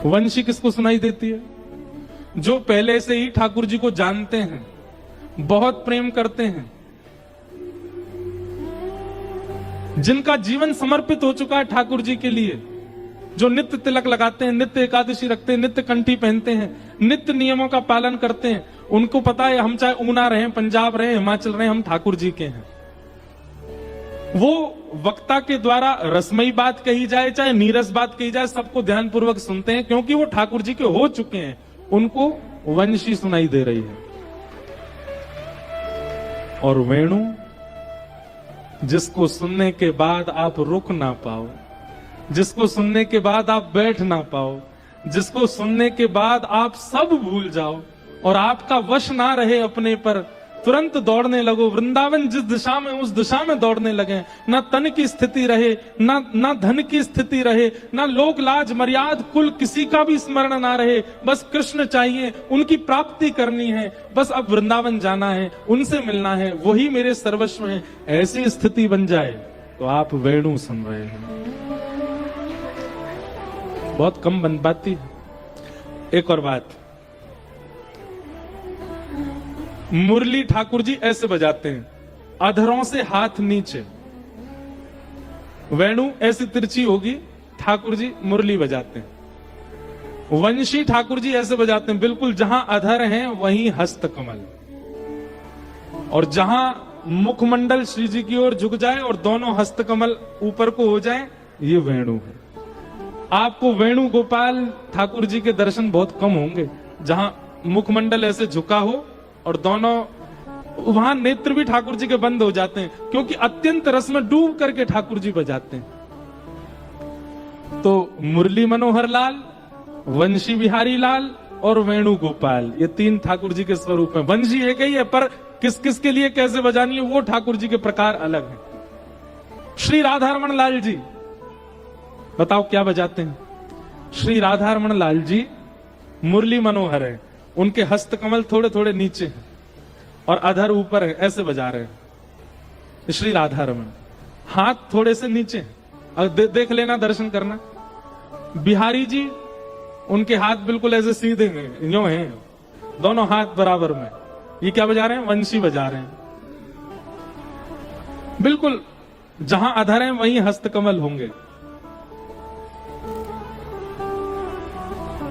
वंशी किसको सुनाई देती है? जो पहले से ही ठाकुर जी को जानते हैं, बहुत प्रेम करते हैं, जिनका जीवन समर्पित हो चुका है ठाकुर जी के लिए, जो नित्य तिलक लगाते हैं, नित्य एकादशी रखते हैं, नित्य कंठी पहनते हैं, नित्य नियमों का पालन करते हैं। उनको पता है हम चाहे ऊना रहे, पंजाब रहे, हिमाचल रहे, हम ठाकुर जी के हैं। वो वक्ता के द्वारा रसमयी बात कही जाए चाहे नीरस बात कही जाए, सबको ध्यानपूर्वक सुनते हैं, क्योंकि वो ठाकुर जी के हो चुके हैं। उनको वंशी सुनाई दे रही है। और वेणु, जिसको सुनने के बाद आप रुक ना पाओ, जिसको सुनने के बाद आप बैठ ना पाओ, जिसको सुनने के बाद आप सब भूल जाओ और आपका वश ना रहे अपने पर, तुरंत दौड़ने लगो। वृंदावन जिस दिशा में उस दिशा में दौड़ने लगे। ना तन की स्थिति रहे, ना धन की स्थिति रहे, ना लोक लाज मर्याद कुल किसी का भी स्मरण ना रहे। बस कृष्ण चाहिए, उनकी प्राप्ति करनी है, बस अब वृंदावन जाना है, उनसे मिलना है, वही मेरे सर्वस्व है। ऐसी स्थिति बन जाए तो आप वेणु सुन रहे हैं। बहुत कम बन पाती है। एक और बात, मुरली ठाकुर जी ऐसे बजाते हैं, अधरों से हाथ नीचे। वेणु ऐसी तिरछी होगी, ठाकुर जी मुरली बजाते हैं। वंशी ठाकुर जी ऐसे बजाते हैं, बिल्कुल जहां अधर हैं वहीं हस्त कमल, और जहां मुखमंडल श्री जी की ओर झुक जाए और दोनों हस्त कमल ऊपर को हो जाए, ये वेणु है। आपको वेणु गोपाल ठाकुर जी के दर्शन बहुत कम होंगे जहां मुखमंडल ऐसे झुका हो और दोनों, वहां नेत्र भी ठाकुर जी के बंद हो जाते हैं, क्योंकि अत्यंत रस में डूब करके ठाकुर जी बजाते हैं। तो मुरली मनोहर लाल, वंशी बिहारी लाल और वेणु गोपाल, ये तीन ठाकुर जी के स्वरूप हैं। वंशी एक ही है, पर किस किस के लिए कैसे बजानी है वो ठाकुर जी के प्रकार अलग है। श्री राधारमण लाल जी बताओ क्या बजाते हैं? श्री राधारमण लाल जी मुरली मनोहर है, उनके हस्त कमल थोड़े थोड़े नीचे हैं और अधर ऊपर है, ऐसे बजा रहे हैं श्री राधारमण। हाथ थोड़े से नीचे हैं, देख लेना, दर्शन करना। बिहारी जी, उनके हाथ बिल्कुल ऐसे सीधे हैं, यूं हैं, दोनों हाथ बराबर में। ये क्या बजा रहे हैं? वंशी बजा रहे हैं। बिल्कुल जहां अधर है वहीं हस्त कमल होंगे।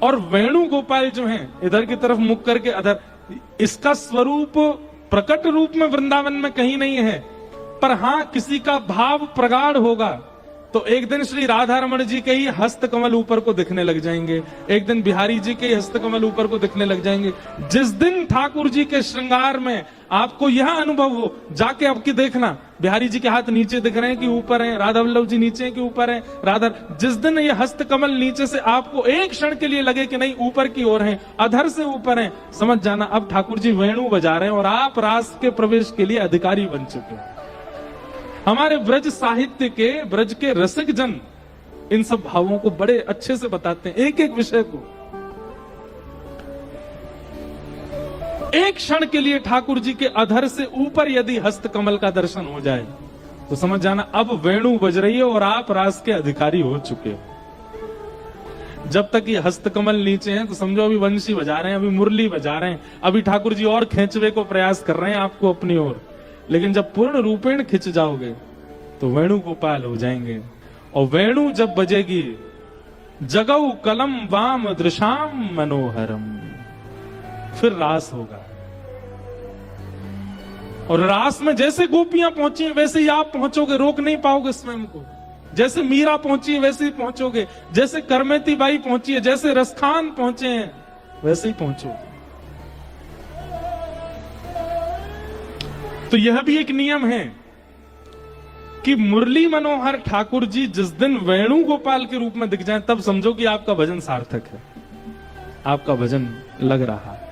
और वेणु गोपाल जो हैं, इधर की तरफ मुख करके अधर, इसका स्वरूप प्रकट रूप में वृंदावन में कहीं नहीं है, पर हां किसी का भाव प्रगाढ़ होगा तो एक दिन श्री राधारमण जी के ही हस्त कमल ऊपर को दिखने लग जाएंगे, एक दिन बिहारी जी के हस्त कमल ऊपर को दिखने लग जाएंगे। जिस दिन ठाकुर जी के श्रृंगार में आपको यह अनुभव हो, जाके आपकी देखना बिहारी जी के हाथ नीचे दिख रहे हैं कि ऊपर हैं, राधा वल्लभ जी नीचे कि ऊपर हैं, राधा, जिस दिन ये हस्त कमल नीचे से आपको एक क्षण के लिए लगे कि नहीं ऊपर की ओर हैं, अधर से ऊपर हैं, समझ जाना अब ठाकुर जी वेणु बजा रहे हैं और आप रास के प्रवेश के लिए अधिकारी बन चुके हैं। हमारे ब्रज साहित्य के, ब्रज के रसिक जन इन सब भावों को बड़े अच्छे से बताते हैं, एक एक विषय को। एक क्षण के लिए ठाकुर जी के अधर से ऊपर यदि हस्त कमल का दर्शन हो जाए तो समझ जाना अब वेणु बज रही है और आप रास के अधिकारी हो चुके हो। जब तक ये हस्त कमल नीचे हैं तो समझो अभी वंशी बजा रहे हैं, अभी मुरली बजा रहे हैं, अभी ठाकुर जी और खींचवे को प्रयास कर रहे हैं आपको अपनी ओर। लेकिन जब पूर्ण रूपेण खिंच जाओगे तो वेणु गोपाल हो जाएंगे। और वेणु जब बजेगी, जगऊ कलम वाम दृशाम मनोहरम, फिर रास होगा। और रास में जैसे गोपियां पहुंची वैसे ही आप पहुंचोगे, रोक नहीं पाओगे स्वयं को। जैसे मीरा पहुंची है वैसे ही पहुंचोगे, जैसे करमेती बाई पहुंची है, जैसे रसखान पहुंचे हैं वैसे ही पहुंचोगे। तो यह भी एक नियम है कि मुरली मनोहर ठाकुर जी जिस दिन वेणु गोपाल के रूप में दिख जाएं तब समझो कि आपका भजन सार्थक है, आपका भजन लग रहा है।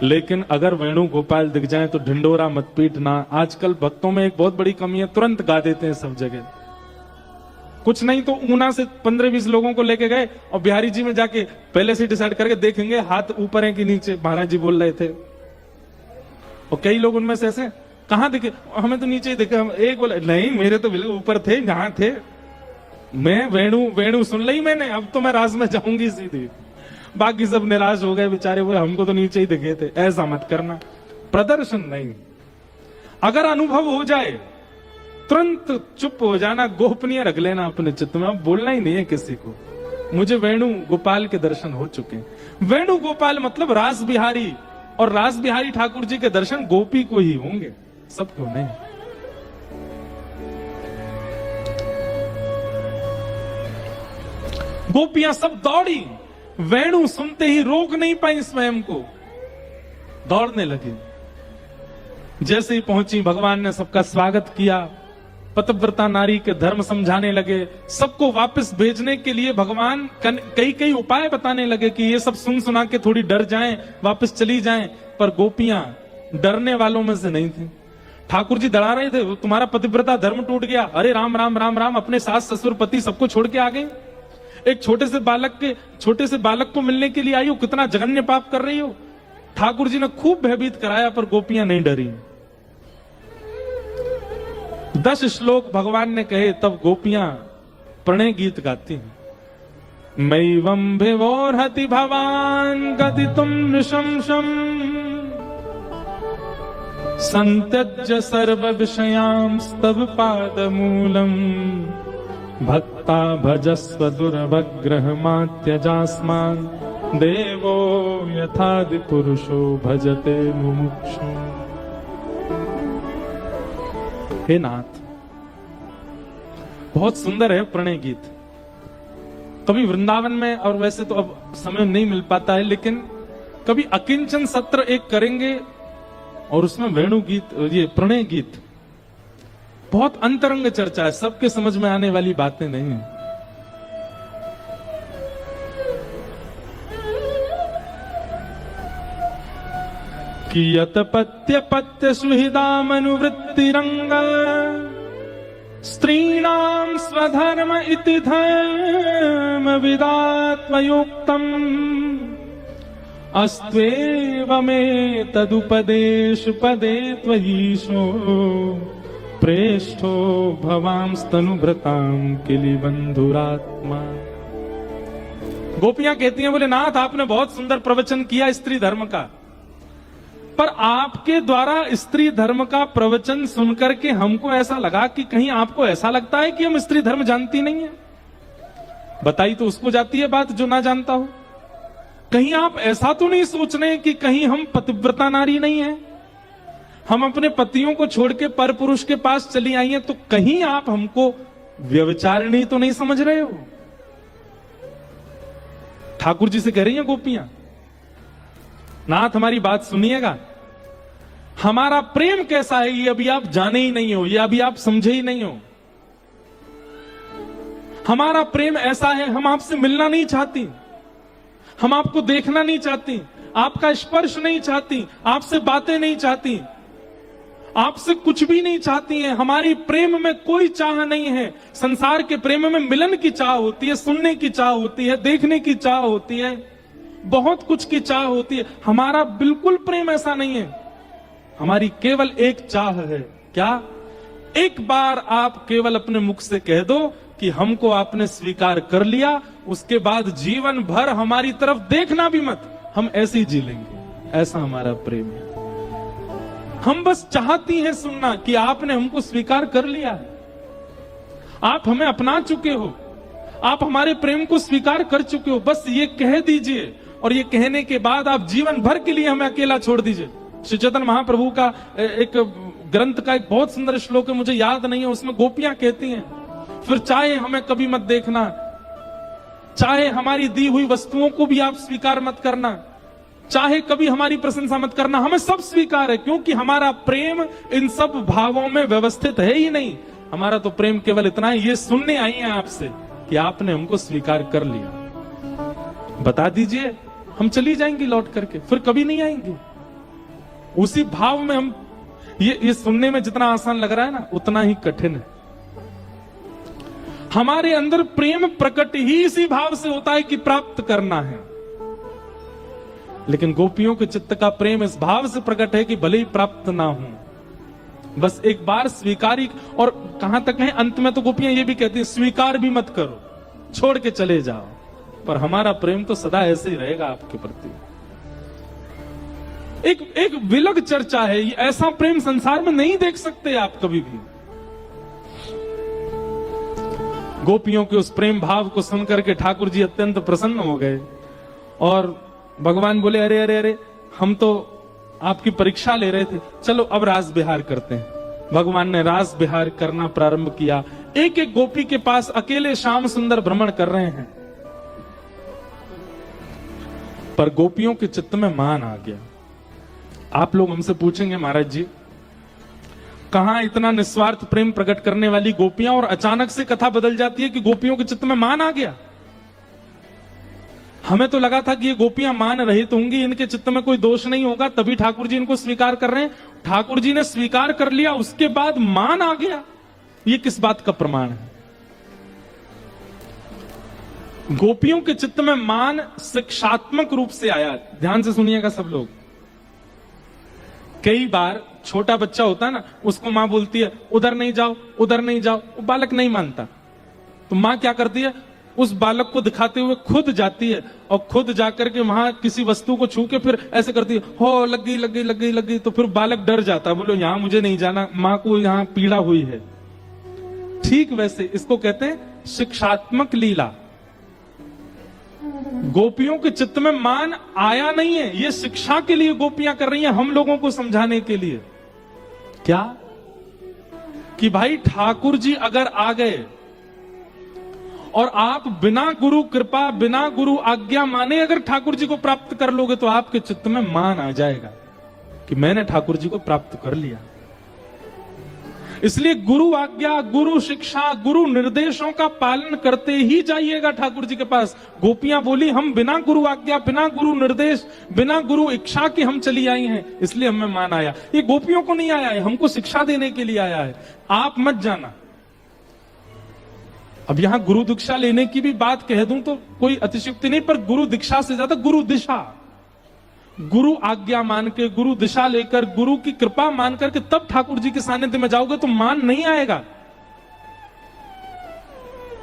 लेकिन अगर वेणु गोपाल दिख जाएं तो ढिंडोरा मत पीटना। आजकल भक्तों में एक बहुत बड़ी कमी है, तुरंत गा देते हैं सब जगह। कुछ नहीं तो ऊना से 15-20 लोगों को लेके गए और बिहारी जी में जाके पहले से डिसाइड करके देखेंगे हाथ ऊपर है कि नीचे। महाराज जी बोल रहे थे और कई लोग उनमें से ऐसे, कहां दिखे? हमें तो नीचे ही दिखे। एक बोले नहीं मेरे तो बिल्कुल ऊपर थे, जहां थे। मैं वेणु सुन ली मैंने, अब तो मैं रास में जाऊंगी सीधी। बाकी सब निराश हो गए बेचारे, वो हमको तो नीचे ही दिखे थे। ऐसा मत करना, प्रदर्शन नहीं। अगर अनुभव हो जाए तुरंत चुप हो जाना, गोपनीय रख लेना अपने चित्त में, अब बोलना ही नहीं है किसी को। मुझे वेणु गोपाल के दर्शन हो चुके हैं। वेणु गोपाल मतलब रास बिहारी, और रास बिहारी ठाकुर जी के दर्शन गोपी को ही होंगे, सबको नहीं। गोपियां सब दौड़ी, वेणु सुनते ही रोक नहीं पाई स्वयं को, दौड़ने लगी। जैसे ही पहुंची, भगवान ने सबका स्वागत किया, पतिव्रता नारी के धर्म समझाने लगे, सबको वापस भेजने के लिए भगवान कई कई उपाय बताने लगे कि ये सब सुन सुना के थोड़ी डर जाएं, वापस चली जाएं। पर गोपियां डरने वालों में से नहीं थी। ठाकुर जी डरा रहे थे, तुम्हारा पतिव्रता धर्म टूट गया। अरे राम राम राम राम, अपने सास ससुर पति सबको छोड़ के आ गए। एक छोटे से बालक को मिलने के लिए आई हो, कितना जघन्य पाप कर रही हो। ठाकुर जी ने खूब भयभीत कराया, पर गोपियां नहीं डरी। 10 श्लोक भगवान ने कहे, तब गोपियां प्रणय गीत गाती हैं। मैवं विवोर्हति भवान गदितुम नृशंसम् संत्यज्य सर्व विषयांस्तव पादमूलम् भक्ता भजस्व दुर्भग्रहमात्यजास्मान् देवो यथादि पुरुषो भजते मुमुक्षु। हे नाथ, बहुत सुंदर है प्रणय गीत। कभी वृंदावन में, और वैसे तो अब समय नहीं मिल पाता है, लेकिन कभी अकिंचन सत्र एक करेंगे और उसमें वेणु गीत, ये प्रणय गीत, बहुत अंतरंग चर्चा है, सबके समझ में आने वाली बातें नहीं है। कियत पत्य पत्य सुहृदामनुवृत्तिरंग स्त्रीणां स्वधर्म इति धर्म विदात्मयुक्तम् अस्त्वेवमे तदुपदेश पदे त्वयीशो प्रेष्ठो भवांस्तनुभृतां किली बंधुरात्मा। गोपियां कहती हैं, बोले नाथ आपने बहुत सुंदर प्रवचन किया स्त्री धर्म का, पर आपके द्वारा स्त्री धर्म का प्रवचन सुनकर के हमको ऐसा लगा कि कहीं आपको ऐसा लगता है कि हम स्त्री धर्म जानती नहीं है। बताई तो उसको जाती है बात जो ना जानता हो। कहीं आप ऐसा तो नहीं सोच रहे कि कहीं हम पतिव्रता नारी नहीं है, हम अपने पतियों को छोड़ के पर पुरुष के पास चली आई हैं, तो कहीं आप हमको व्यभिचारिणी तो नहीं समझ रहे हो। ठाकुर जी से कह रही हैं गोपियां, नाथ हमारी बात सुनिएगा, हमारा प्रेम कैसा है ये अभी आप जाने ही नहीं हो, ये अभी आप समझे ही नहीं हो। हमारा प्रेम ऐसा है, हम आपसे मिलना नहीं चाहती, हम आपको देखना नहीं चाहती, आपका स्पर्श नहीं चाहती, आपसे बातें नहीं चाहती, आपसे कुछ भी नहीं चाहती हैं। हमारी प्रेम में कोई चाह नहीं है। संसार के प्रेम में मिलन की चाह होती है, सुनने की चाह होती है, देखने की चाह होती है, बहुत कुछ की चाह होती है। हमारा बिल्कुल प्रेम ऐसा नहीं है। हमारी केवल एक चाह है, क्या? एक बार आप केवल अपने मुख से कह दो कि हमको आपने स्वीकार कर लिया, उसके बाद जीवन भर हमारी तरफ देखना भी मत, हम ऐसे ही जी लेंगे। ऐसा हमारा प्रेम है। हम बस चाहती हैं सुनना कि आपने हमको स्वीकार कर लिया है, आप हमें अपना चुके हो, आप हमारे प्रेम को स्वीकार कर चुके हो। बस ये कह दीजिए, और ये कहने के बाद आप जीवन भर के लिए हमें अकेला छोड़ दीजिए। श्री चैतन्य महाप्रभु का एक ग्रंथ का एक बहुत सुंदर श्लोक है, मुझे याद नहीं है, उसमें गोपियां कहती हैं, फिर चाहे हमें कभी मत देखना, चाहे हमारी दी हुई वस्तुओं को भी आप स्वीकार मत करना, चाहे कभी हमारी प्रशंसा मत करना, हमें सब स्वीकार है, क्योंकि हमारा प्रेम इन सब भावों में व्यवस्थित है ही नहीं। हमारा तो प्रेम केवल इतना है, ये सुनने आई है आपसे कि आपने हमको स्वीकार कर लिया। बता दीजिए, हम चली जाएंगी लौट करके, फिर कभी नहीं आएंगे। उसी भाव में हम, ये सुनने में जितना आसान लग रहा है ना, उतना ही कठिन है। हमारे अंदर प्रेम प्रकट ही इसी भाव से होता है कि प्राप्त करना है, लेकिन गोपियों के चित्त का प्रेम इस भाव से प्रकट है कि भले ही प्राप्त ना हो, बस एक बार स्वीकार ही, और कहां तक है, अंत में तो गोपियां ये भी कहती हैं स्वीकार भी मत करो, छोड़ के चले जाओ, पर हमारा प्रेम तो सदा ऐसे ही रहेगा आपके प्रति। एक विलग चर्चा है, ये ऐसा प्रेम संसार में नहीं देख सकते आप कभी भी। गोपियों के उस प्रेम भाव को सुनकर के ठाकुर जी अत्यंत प्रसन्न हो गए और भगवान बोले अरे अरे अरे, हम तो आपकी परीक्षा ले रहे थे, चलो अब रास विहार करते हैं। भगवान ने रास विहार करना प्रारंभ किया। एक एक गोपी के पास अकेले श्याम सुंदर भ्रमण कर रहे हैं, पर गोपियों के चित्त में मान आ गया। आप लोग हमसे पूछेंगे महाराज जी, कहां इतना निस्वार्थ प्रेम प्रकट करने वाली गोपियां और अचानक से कथा बदल जाती है कि गोपियों के चित्त में मान आ गया। हमें तो लगा था कि ये गोपियां मान रहित होंगी, इनके चित्त में कोई दोष नहीं होगा, तभी ठाकुर जी इनको स्वीकार कर रहे हैं। ठाकुर जी ने स्वीकार कर लिया, उसके बाद मान आ गया। ये किस बात का प्रमाण है? गोपियों के चित्त में मान शिक्षात्मक रूप से आया। ध्यान से सुनिएगा सब लोग। कई बार छोटा बच्चा होता है ना, उसको मां बोलती है उधर नहीं जाओ, उधर नहीं जाओ, वो बालक नहीं मानता, तो मां क्या करती है, उस बालक को दिखाते हुए खुद जाती है और खुद जाकर के वहां किसी वस्तु को छू के फिर ऐसे करती है, हो लग गई लग गई लग गई लग गई, तो फिर बालक डर जाता है, बोलो यहां मुझे नहीं जाना, मां को यहां पीड़ा हुई है। ठीक वैसे इसको कहते हैं शिक्षात्मक लीला। गोपियों के चित्त में मान आया नहीं है, ये शिक्षा के लिए गोपियां कर रही हैं, हम लोगों को समझाने के लिए। क्या कि भाई ठाकुर जी अगर आ गए और आप बिना गुरु कृपा, बिना गुरु आज्ञा माने अगर ठाकुर जी को प्राप्त कर लोगे, तो आपके चित्त में मान आ जाएगा कि मैंने ठाकुर जी को प्राप्त कर लिया। इसलिए गुरु आज्ञा, गुरु शिक्षा, गुरु निर्देशों का पालन करते ही जाइएगा ठाकुर जी के पास। गोपियां बोली हम बिना गुरु आज्ञा, बिना गुरु निर्देश, बिना गुरु इच्छा के हम चली आई हैं, इसलिए हमें मान आया। ये गोपियों को नहीं आया है, हमको शिक्षा देने के लिए आया है। आप मत जाना। अब यहां गुरु दीक्षा लेने की भी बात कह दूं तो कोई अतिशयोक्ति नहीं, पर गुरु दीक्षा से ज्यादा गुरु दिशा, गुरु आज्ञा मान के, गुरु दिशा लेकर, गुरु की कृपा मान करके तब ठाकुर जी के सानिध्य में जाओगे तो मान नहीं आएगा।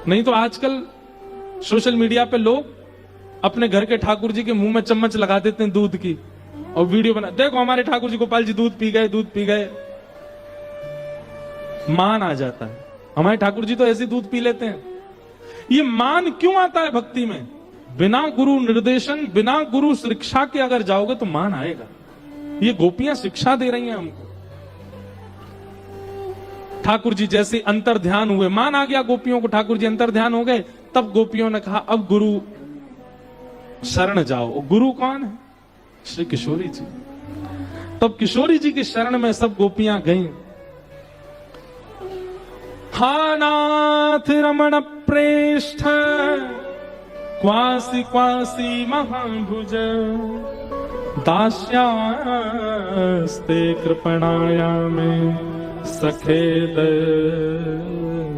नहीं तो आजकल सोशल मीडिया पे लोग अपने घर के ठाकुर जी के मुंह में चम्मच लगा देते हैं दूध की और वीडियो बना, देखो हमारे ठाकुर जी गोपाल जी दूध पी गए, दूध पी गए। मान आ जाता है। हमारे ठाकुर जी तो ऐसे दूध पी लेते हैं। ये मान क्यों आता है भक्ति में? बिना गुरु निर्देशन, बिना गुरु शिक्षा के अगर जाओगे तो मान आएगा। ये गोपियां शिक्षा दे रही हैं हमको। ठाकुर जी जैसे अंतर ध्यान हुए, मान आ गया गोपियों को, ठाकुर जी अंतर ध्यान हो गए, तब गोपियों ने कहा अब गुरु शरण जाओ। गुरु कौन है? श्री किशोरी जी। तब किशोरी जी की शरण में सब गोपियां गईं। हा नाथ रमण प्रेष्ठ क्वासी क्वासी महाभुज दास्यास्ते कृपणाया में सखेद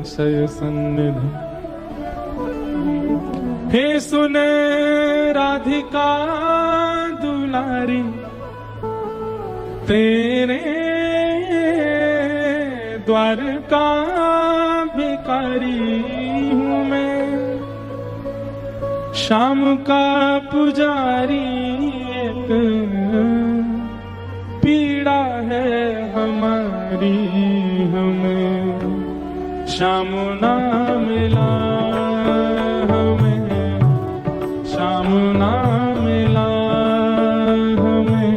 शय सन्निधि। हे सुने राधिका दुलारी, तेरे द्वारका भिखारी हूं मैं, श्याम का पुजारी एक पीड़ा है हमारी, हमें श्याम ना मिला, हमें श्याम ना मिला, हमें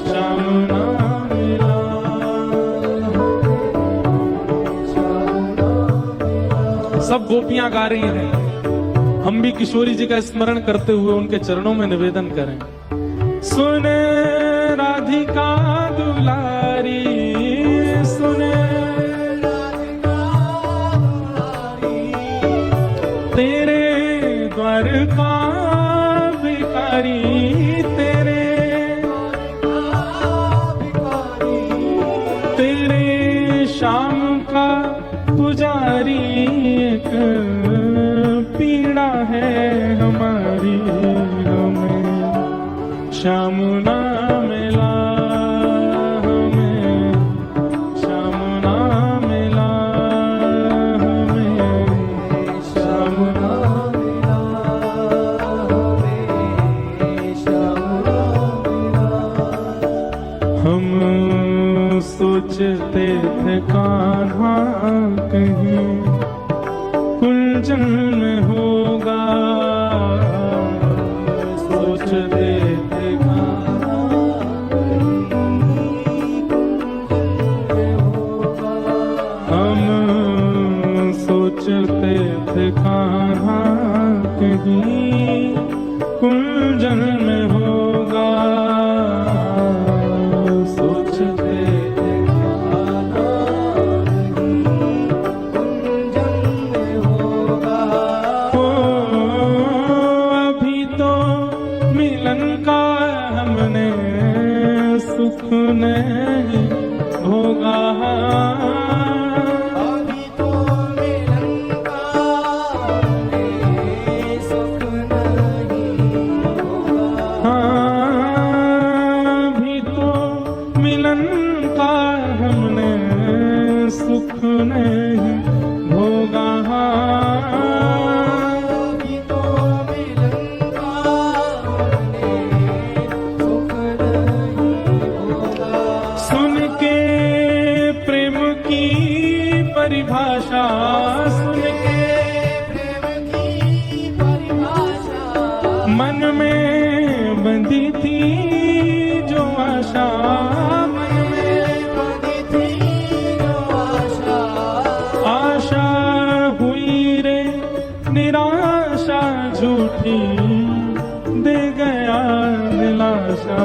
श्याम ना मिला। सब गोपियां गा रही हैं, हम भी किशोरी जी का स्मरण करते हुए उनके चरणों में निवेदन करें। सुने राधिका दुलारी, सुने राधिका दुलारी, तेरे द्वार का भिखारी, तेरे तेरे श्याम का पुजारी एक पीड़ा है हमारी, हमें श्याम ना मिला, हमें कुंजन में होगा सोचते सुख नहीं होगा अभी तो मिलन का सुख नहीं होगा। अभी तो मिलन का हमने सुख नहीं होगा। अभी तो मिलन का सुख सुन के प्रेम की परिभाषा, सुन के प्रेम की परिभाषा मन में बंधी थी जो आशा, मन में बंधी थी जो आशा, आशा हुई रे निराशा झूठी, दे गया दिलासा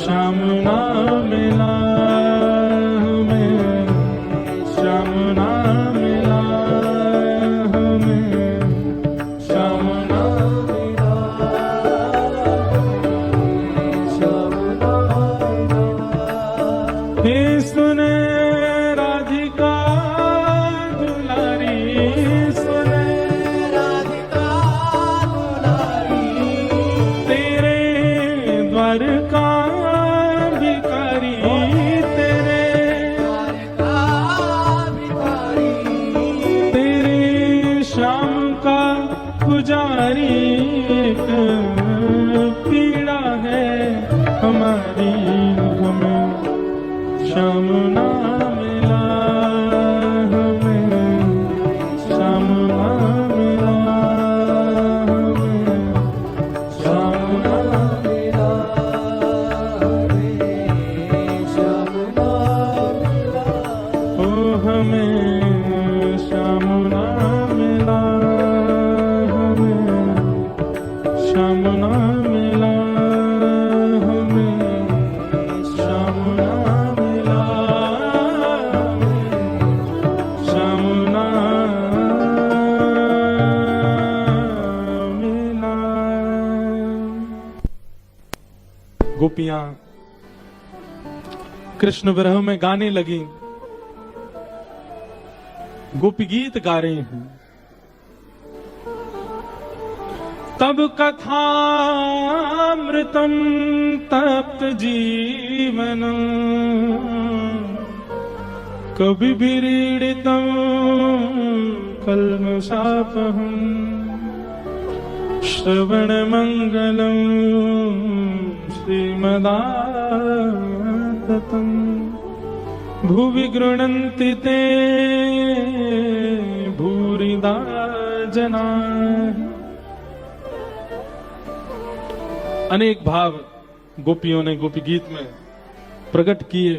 श्याम ना मिला हमें, श्याम ना मिला हमें, श्याम ना मिला श्याम ना मिला। हे सुने राधिका दुलारी, सुने राधिका दुलारी, तेरे द्वार का भिखारी, तेरे तेरे श्याम का पुजारी, एक पीड़ा है हमारी हमें श्याम ना मिला हमें, श्याम ना मिला हमें, श्याम ना मिला श्याम ना मिला। ओ हमें श्याम ना मिला हमें, श्याम ना मिला हमें, श्याम ना मिला श्याम ना मिला। गोपियां कृष्ण विरह में गाने लगी, गोपी गीत गा रही हैं। तब कथामृतम तप्त जीवन कवि विरीडितम कल्मषापहम श्रवण मंगलम श्रीमदाततम भुवि गृह्णन्ति ते भूरिदा जना। अनेक भाव गोपियों ने गोपी गीत में प्रकट किए।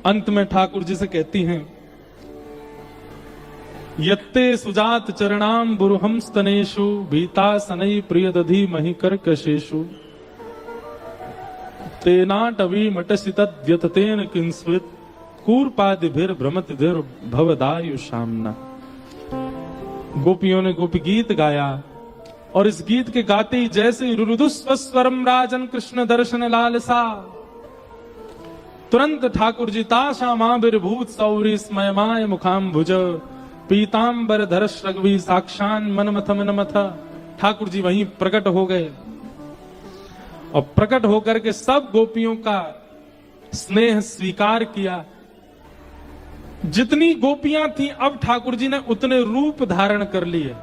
अंत में ठाकुर जी से कहती हैं, यत्ते सुजात चरणाम बुरुहम स्तनेषु भीता सनई प्रियदधि महि कर्कशेषु तेनाटवी मटसि तद्यततेन किंस्वित कूर्पादिभिर भ्रमतिभिर भवदायु शामना। गोपियों ने गोपी गीत गाया और इस गीत के गाते ही जैसे रुरुदुस्वस्वरम राजन कृष्ण दर्शन लालसा, तुरंत ठाकुर जी ताशा माभिर्भूत सौरी स्मयमाय मुखाम्भुज पीतांबर धरश रघुवी साक्षान मनमथ मनमथ। ठाकुर जी वहीं प्रकट हो गए और प्रकट होकर के सब गोपियों का स्नेह स्वीकार किया। जितनी गोपियां थी अब ठाकुर जी ने उतने रूप धारण कर लिए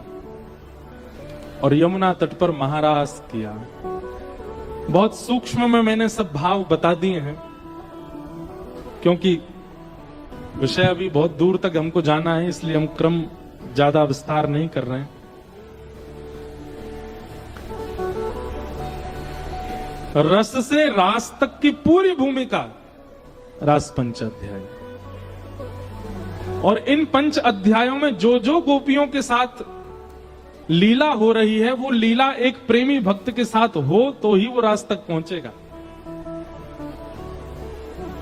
और यमुना तट पर महारास किया। बहुत सूक्ष्म में मैंने सब भाव बता दिए हैं, क्योंकि विषय अभी बहुत दूर तक हमको जाना है, इसलिए हम क्रम ज्यादा विस्तार नहीं कर रहे हैं। रस से रास तक की पूरी भूमिका रास पंच अध्याय, और इन पंच अध्यायों में जो जो गोपियों के साथ लीला हो रही है, वो लीला एक प्रेमी भक्त के साथ हो तो ही वो रास तक पहुंचेगा।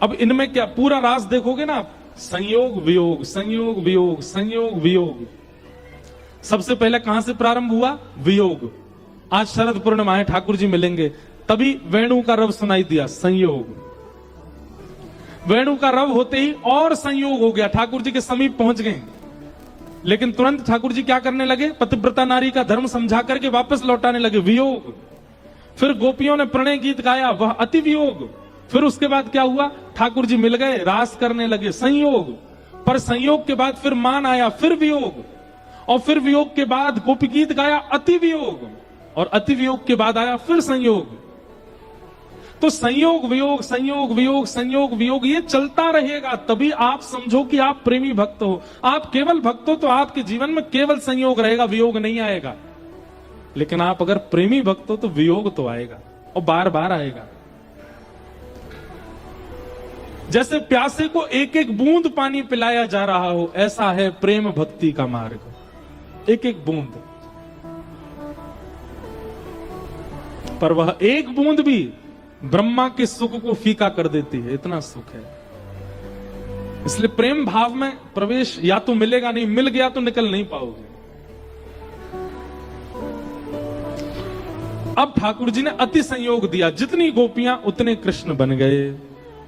अब इनमें क्या पूरा रास देखोगे ना, संयोग वियोग, संयोग वियोग, संयोग वियोग। सबसे पहले कहां से प्रारंभ हुआ? वियोग। आज शरद पूर्णिमा है, ठाकुर जी मिलेंगे, तभी वेणु का रव सुनाई दिया, संयोग। वेणु का रव होते ही और संयोग हो गया, ठाकुर जी के समीप पहुंच गए। लेकिन तुरंत ठाकुर जी क्या करने लगे? पतिव्रता नारी का धर्म समझा करके वापस लौटाने लगे, वियोग। फिर गोपियों ने प्रणय गीत गाया, वह अति वियोग। फिर उसके बाद क्या हुआ? ठाकुर जी मिल गए, रास करने लगे, संयोग। पर संयोग के बाद फिर मान आया, फिर वियोग। और फिर वियोग के बाद गोपी गीत गाया, अति वियोग। और अति वियोग के बाद आया फिर संयोग। तो संयोग वियोग, संयोग वियोग, संयोग वियोग, ये चलता रहेगा। तभी आप समझो कि आप प्रेमी भक्त हो। आप केवल भक्त हो तो आपके जीवन में केवल संयोग रहेगा, वियोग नहीं आएगा। लेकिन आप अगर प्रेमी भक्त हो तो वियोग तो आएगा, और बार बार आएगा। जैसे प्यासे को एक एक बूंद पानी पिलाया जा रहा हो, ऐसा है प्रेम भक्ति का मार्ग। एक एक बूंद, पर वह एक बूंद भी ब्रह्मा के सुख को फीका कर देती है, इतना सुख है। इसलिए प्रेम भाव में प्रवेश या तो मिलेगा नहीं, मिल गया तो निकल नहीं पाओगे। अब ठाकुर जी ने अति संयोग दिया, जितनी गोपियां उतने कृष्ण बन गए।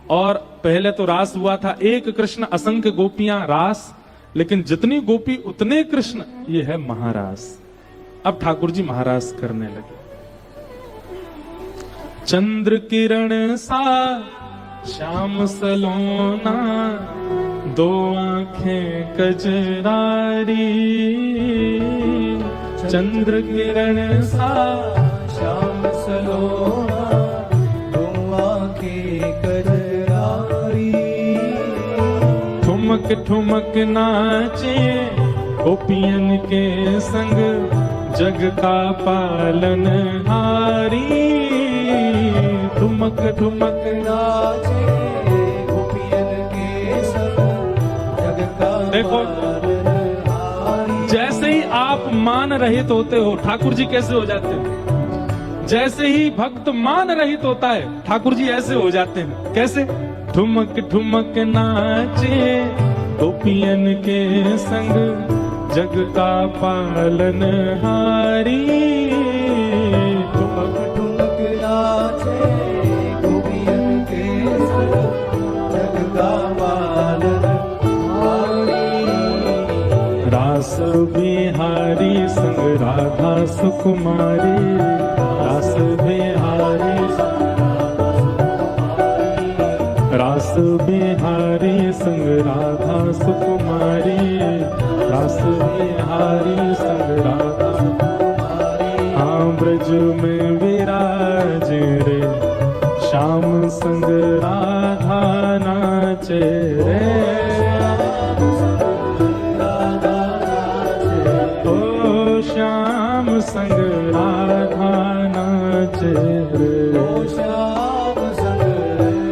और पहले तो रास हुआ था, एक कृष्ण असंख्य गोपियां रास, लेकिन जितनी गोपी उतने कृष्ण, ये है महारास। अब ठाकुर जी महारास करने लगे। चंद्र किरण सा श्याम सलोना, दो आंखें कजरारी। चंद्र किरण सा श्याम सलोना, दो आंखें कजरारी। ठुमक ठुमक नाचे गोपियन के संग, जग का पालन हारी। ठुमक ठुमक नाचे गोपियन के संग, जग का देखो, पालनहारी। जैसे ही आप मान रहित होते हो, ठाकुर जी कैसे हो जाते हैं? जैसे ही भक्त मान रहित होता है, ठाकुर जी ऐसे हो जाते हैं। कैसे? ठुमक ठुमक नाचे गोपियन के संग, जग का पालन हारी। ठुमक ठुमक नाचे गोपियन के संग, जग का पालनहारी। रास बिहारी संग राधा सुकुमारी, रास बिहारी रास बिहारी संग राधा सुकुमारी, रास बिहारी संग राधा सुकुमारी। हाँ ब्रज में विराज रे, श्याम संग राधा नाचे रे। ओ श्याम संग राधा नाचे रे। ओ श्याम संग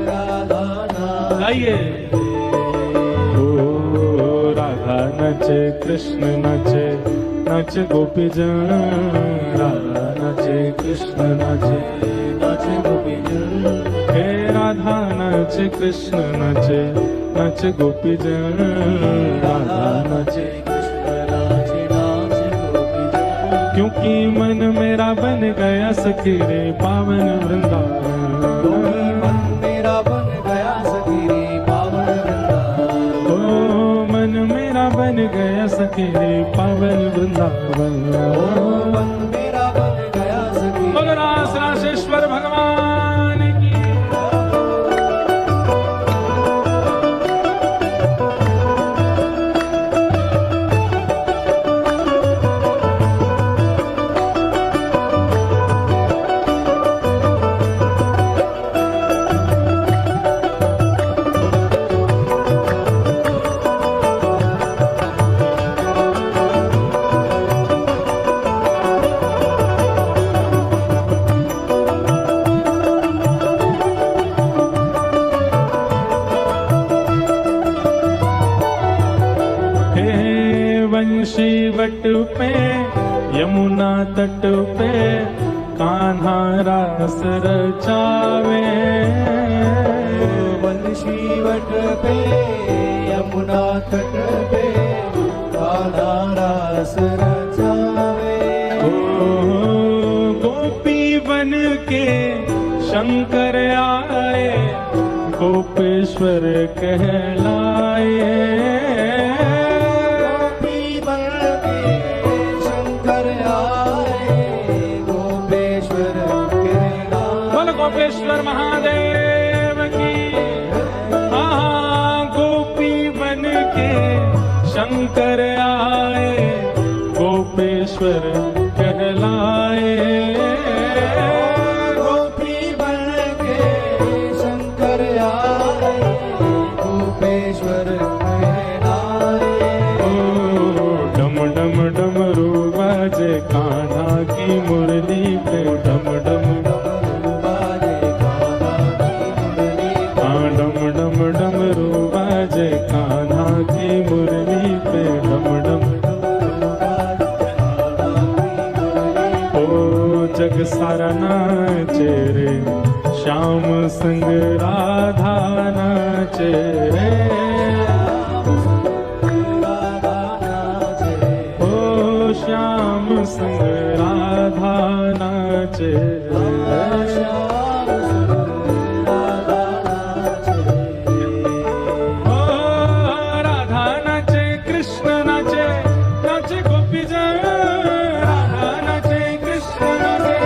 राधा नाचे। आइए। ओ राधा नचे, कृष्ण नचे, नचे गोपी जन। राधा नचे, कृष्ण नचे, नचे गोपी जन। हे राधा नचे, कृष्ण नचे, नचे गोपी जन। राधा नचे, कृष्ण नाचे, नाचे गोपी जन। क्योंकि मन मेरा बन गया सखी रे पावन वृंदावन। क्योंकि मन मेरा बन गया सखी रे पावन वृंदावन। ओ मन मेरा बन गया सखी रे पावन वृंदावन। ओ मन मेरा बन गया सखी। बोलो रास रासेश्वर भगवान की। तट पे कान्हा रास रचावे, वंशी वट पे यमुना तट पे कान्हा रास रचावे। गोपी बन के शंकर आए, गोपेश्वर कहलाए। गोपी बन के शंकर आए, गोपेश्वर कहलाए। बोल गोपेश्वर महादेव की। हाँ, गोपी बन के शंकर आए, गोपेश्वर कहलाए। गोपी बन के शंकर आए, गोपेश्वर कहलाए। ओ डम डम डमरू बाजे कान्हा की मुरली पे, डम डम बाजे कान्हा की मुरली। हाँ, डम डम डमरू बाजे कान्हा की मुरली पे, डम डम। ओ जग सारा नाचे रे, श्याम संग राधा नाचे रे। ओ श्याम संग राधा नाचे रे। ओ राधा नाचे, कृष्ण नाचे, नाचे गोपी जन। राधा नाचे, कृष्ण नाचे,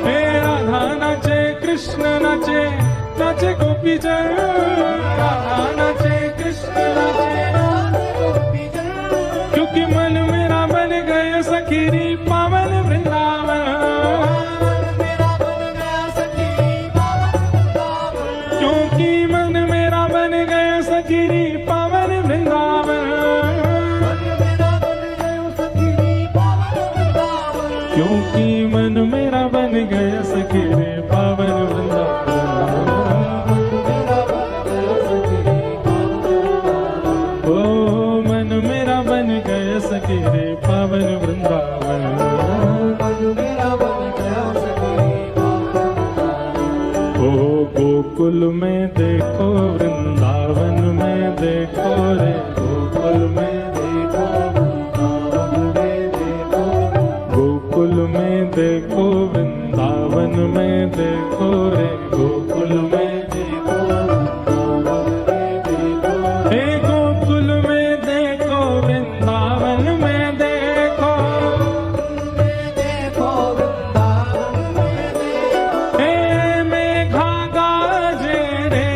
हे राधा नाचे, कृष्ण नाचे, नाचे गोपी जन। राधा नाचे, कृष्ण नाचे, क्योंकि मन मेरा बन गया सखीरी पावन वृंदावन। क्योंकि मन मेरा बन गया सखीरी पावन वृंदावन। क्योंकि मन मेरा बन गया सखीरी पावन वृंदावन। ओ मन मेरा बन गया सखीरी पावन वृंदावन। ओ गोकुल में देखो, वृंदावन में देखो रे, गोकुल में देखो, वृंदावन में देखो। गोकुल में देखो, वृंदावन में देखो रे, गोकुल में देखो, वृंदावन में देखो। हे गोकुल में देखो, वृंदावन में देखो। हे मेघा गाजे रे,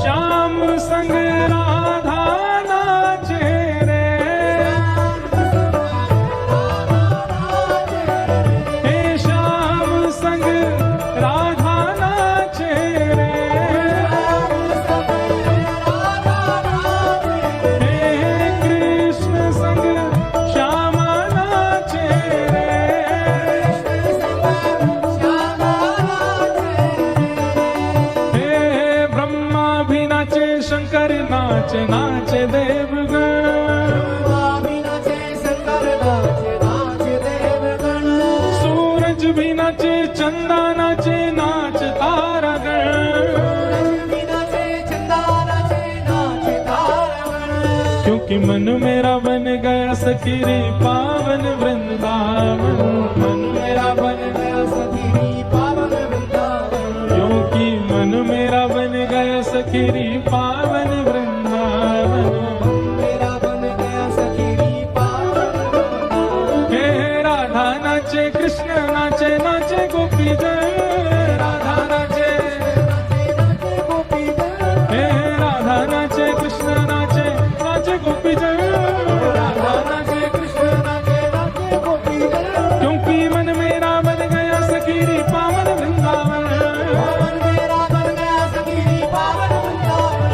श्याम संग राधा नाचे रे। हे श्याम संग राधा नाचे रे। हे कृष्ण संग श्यामा नाचे रे। हे ब्रह्मा भी नाचे, शंकर नाचे, नाचे देवगण। सूरज भी नाचे, चंदा नाचे, नाच तारागण। क्योंकि मन मेरा बन गया सखीरी पावन वृंदावन। मन मेरा बन गया सखीरी पावन वृंदावन। क्योंकि मन मेरा बन गया सखीरी पावन वृंदावन। हे राधा नाचे, कृष्ण नाचे, नाचे गोपी जन। राधा नाचे, हे राधा नाचे, कृष्ण नाचे, नाचे गोपी जन। राधा नाचे, कृष्ण नाचे, नाचे गोपी जन। क्योंकि मन मेरा बन गया सखीरी पावन वृंदावन। मन मेरा बन गया सखीरी पावन वृंदावन।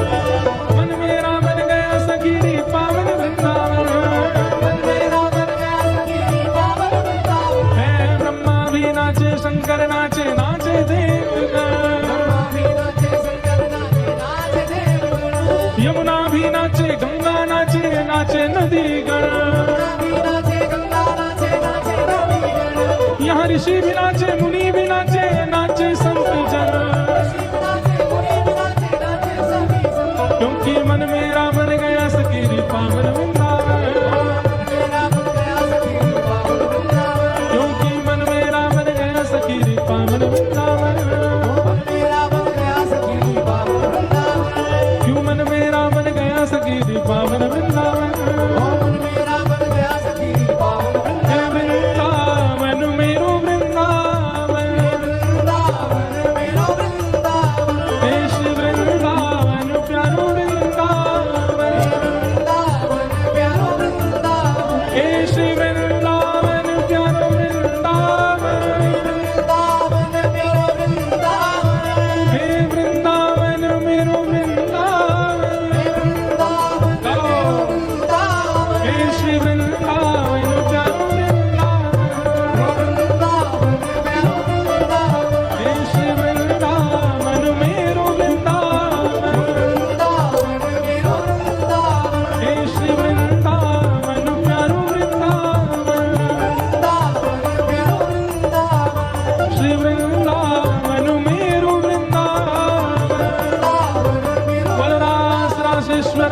मन मेरा बन गया सखीरी पावन वृंदावन। मन मेरा बन गया सखीरी पावन वृंदावन। हे ब्रह्मा भी नाचे, शंकर नाचे, नाचे देवगण। यमुना भी नाचे, गंगा नाचे, नाचे नदी गण। यहाँ ऋषि भी नाचे, मुनि भी नाचे, नाचे संत जन, क्योंकि मन मेरा बन गया सखी पावन वृंदावन, क्योंकि मन मेरा बन गया सखी पावन वृंदावन, क्यों मन मेरा बन गया सखी पावन वृंदावन, वृंदावन मेरो वृंदावन, देश वृंदावन प्यारो वृंदावन, देश वृंदावन प्यारो वृंदावन, हे वृंदावन मेरो वृंदावन, हे श्री वृंदावन प्यारो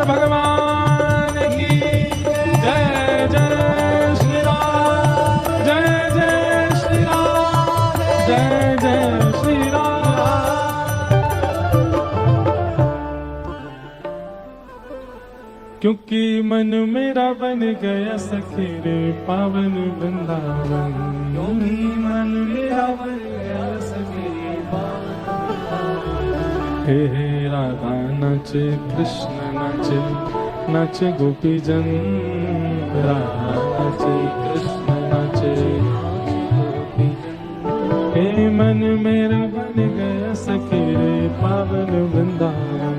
भगवान की जय जय श्री राम, जय जय श्री राम, जय जय श्री राम। क्योंकि मन मेरा बन गया सखी रे पावन वृंदावन, मन मेरा बन गया सखी हे राधा नाचे कृष्ण नाचे, नाचे गोपी जन, राधा नाचे कृष्ण नाचे, हे मन मेरा बन गया सखी रे पावन वृंदावन,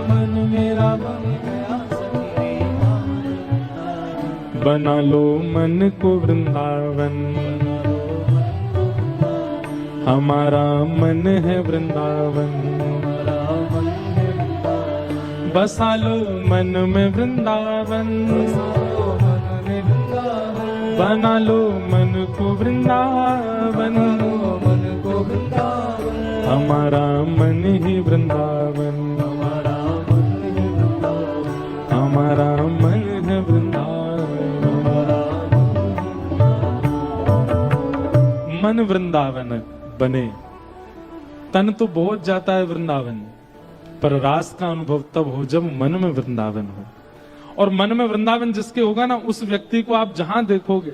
मन मेरा बन गया सखी बना लो मन को वृंदावन, हमारा मन है वृंदावन, बसा लो मन में वृंदावन, बना लो मन को वृंदावन, हमारा मन ही वृंदावन, हमारा मन है वृंदावन, मन वृंदावन बने। तन तो बहुत जाता है वृंदावन, पर रास का अनुभव तब हो जब मन में वृंदावन हो। और मन में वृंदावन जिसके होगा ना, उस व्यक्ति को आप जहां देखोगे,